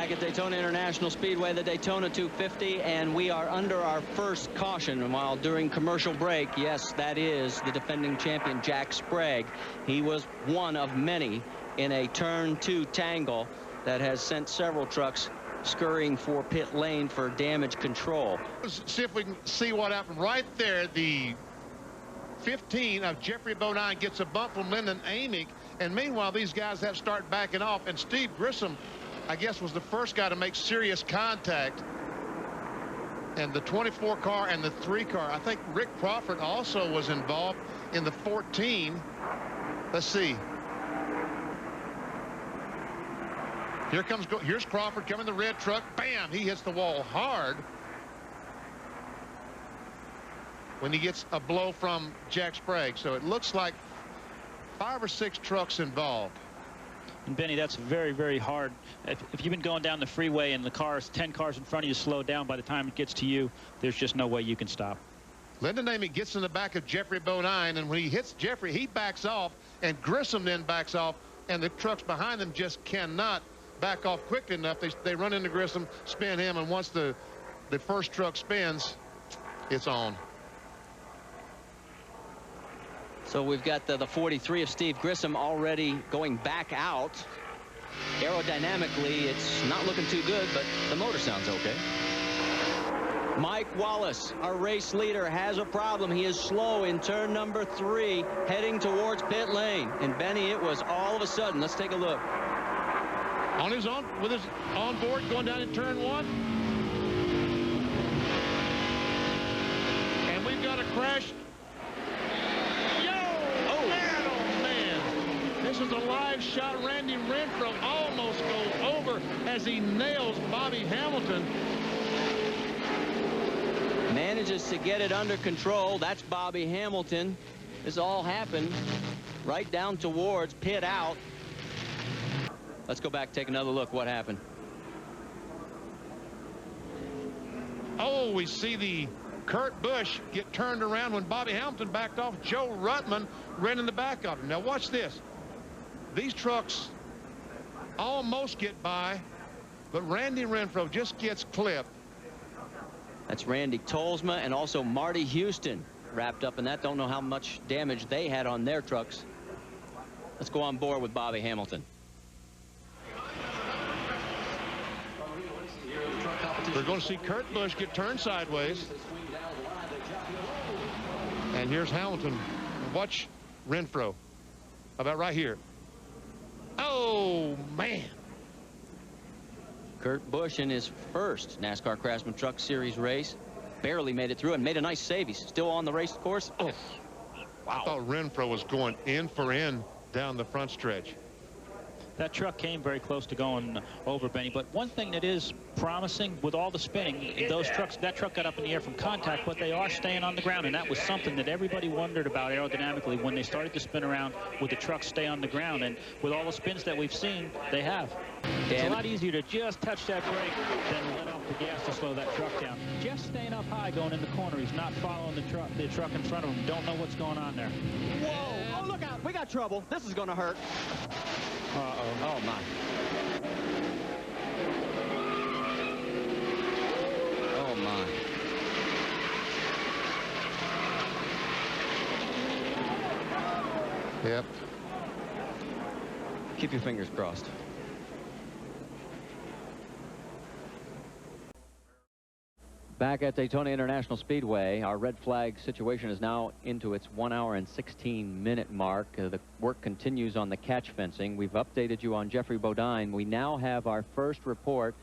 Back at Daytona International Speedway, the Daytona 250, and we are under our first caution. And while during commercial break, yes, that is the defending champion Jack Sprague. He was one of many in a turn 2 tangle that has sent several trucks scurrying for pit lane for damage control. Let's see if we can see what happened right there. The 15 of Geoff Bodine gets a bump from Lyndon Amick, and meanwhile these guys have to start backing off, and Steve Grissom, I guess, was the first guy to make serious contact. And the 24 car and the 3 car, I think Rick Crawford also was involved in the 14. Let's see. Here's Crawford coming the red truck. Bam! He hits the wall hard when he gets a blow from Jack Sprague. So it looks like 5 or 6 trucks involved. And Benny, that's very, very hard. If you've been going down the freeway and the cars, 10 cars in front of you slow down, by the time it gets to you, there's just no way you can stop. Lyndon Amick gets in the back of Geoff Bodine, and when he hits Jeffrey, he backs off, and Grissom then backs off, and the trucks behind them just cannot back off quickly enough. They run into Grissom, spin him, and once the first truck spins, it's on. So we've got the 43 of Steve Grissom already going back out. Aerodynamically, it's not looking too good, but the motor sounds okay. Mike Wallace, our race leader, has a problem. He is slow in turn number 3, heading towards pit lane. And Benny, it was all of a sudden. Let's take a look. With his onboard going down in turn 1. And we've got a crash. This is a live shot. Randy Renfro almost goes over as he nails Bobby Hamilton. Manages to get it under control. That's Bobby Hamilton. This all happened right down towards pit out. Let's go back, take another look. What happened? Oh, we see the Kurt Busch get turned around when Bobby Hamilton backed off. Joe Ruttman ran in the back of him. Now watch this. These trucks almost get by, but Randy Renfro just gets clipped. That's Randy Tolsma and also Marty Houston wrapped up in that. Don't know how much damage they had on their trucks. Let's go on board with Bobby Hamilton. We're going to see Kurt Busch get turned sideways. And here's Hamilton. Watch Renfro. About right here. Oh, man. Kurt Busch in his first NASCAR Craftsman Truck Series race barely made it through and made a nice save. He's still on the race course. Oh, wow. I thought Renfro was going in for in down the front stretch. That truck came very close to going over, Benny. But one thing that is promising with all the spinning, that truck got up in the air from contact, but they are staying on the ground. And that was something that everybody wondered about aerodynamically when they started to spin around. Would the truck stay on the ground? And with all the spins that we've seen, they have. It's a lot easier to just touch that brake than let off the gas to slow that truck down. Just staying up high going in the corner. He's not following the truck in front of him. Don't know what's going on there. Whoa! Oh, look out! We got trouble. This is going to hurt. Uh-oh. Oh, my. Oh, my. Yep. Keep your fingers crossed. Back at Daytona International Speedway, our red flag situation is now into its 1 hour and 16-minute mark. The work continues on the catch fencing. We've updated you on Geoff Bodine. We now have our first report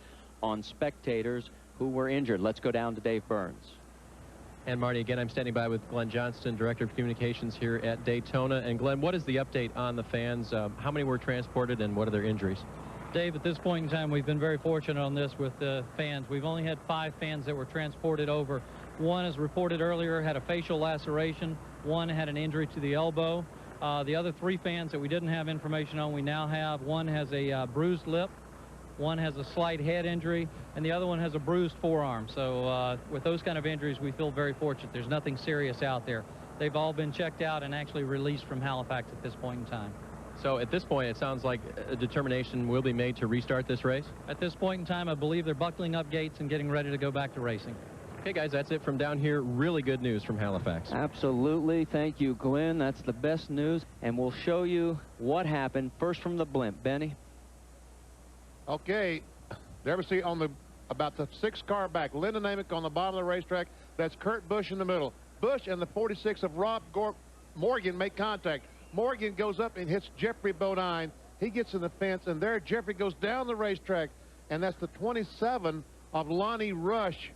on spectators who were injured. Let's go down to Dave Burns. And Marty, again, I'm standing by with Glenn Johnston, Director of Communications here at Daytona. And Glenn, what is the update on the fans? How many were transported and what are their injuries? Dave, at this point in time, we've been very fortunate on this with the fans. We've only had 5 fans that were transported over. One, as reported earlier, had a facial laceration. One had an injury to the elbow. The other 3 fans that we didn't have information on, we now have. One has a bruised lip. One has a slight head injury. And the other one has a bruised forearm. So with those kind of injuries, we feel very fortunate. There's nothing serious out there. They've all been checked out and actually released from Halifax at this point in time. So at this point, it sounds like a determination will be made to restart this race? At this point in time, I believe they're buckling up gates and getting ready to go back to racing. Okay, guys, that's it from down here. Really good news from Halifax. Absolutely. Thank you, Glenn. That's the best news. And we'll show you what happened first from the blimp. Benny? Okay. There we see on the about the 6th car back. Lyndon Amick on the bottom of the racetrack. That's Kurt Busch in the middle. Busch and the 46 of Rob Morgan make contact. Morgan goes up and hits Jeffrey Bodine. He gets in the fence, and there Jeffrey goes down the racetrack. And that's the 27 of Lonnie Rush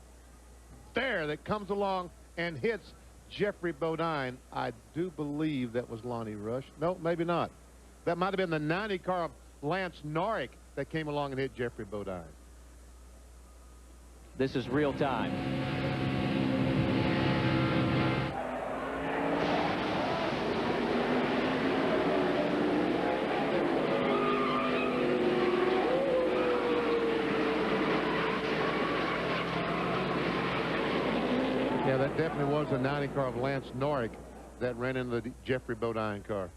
there that comes along and hits Jeffrey Bodine. I do believe that was Lonnie Rush. No, maybe not. That might have been the 90 car of Lance Norrick that came along and hit Jeffrey Bodine. This is real time. Yeah, that definitely was the 90 car of Lance Norrick that ran into the Jeffrey Bodine car.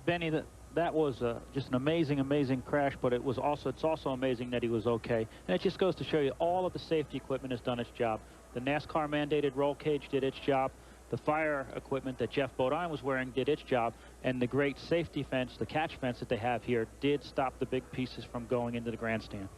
Benny, that was just an amazing crash, but it's also amazing that he was okay. And it just goes to show you all of the safety equipment has done its job. The NASCAR mandated roll cage did its job. The fire equipment that Geoff Bodine was wearing did its job, and the great safety fence, the catch fence that they have here, did stop the big pieces from going into the grandstand.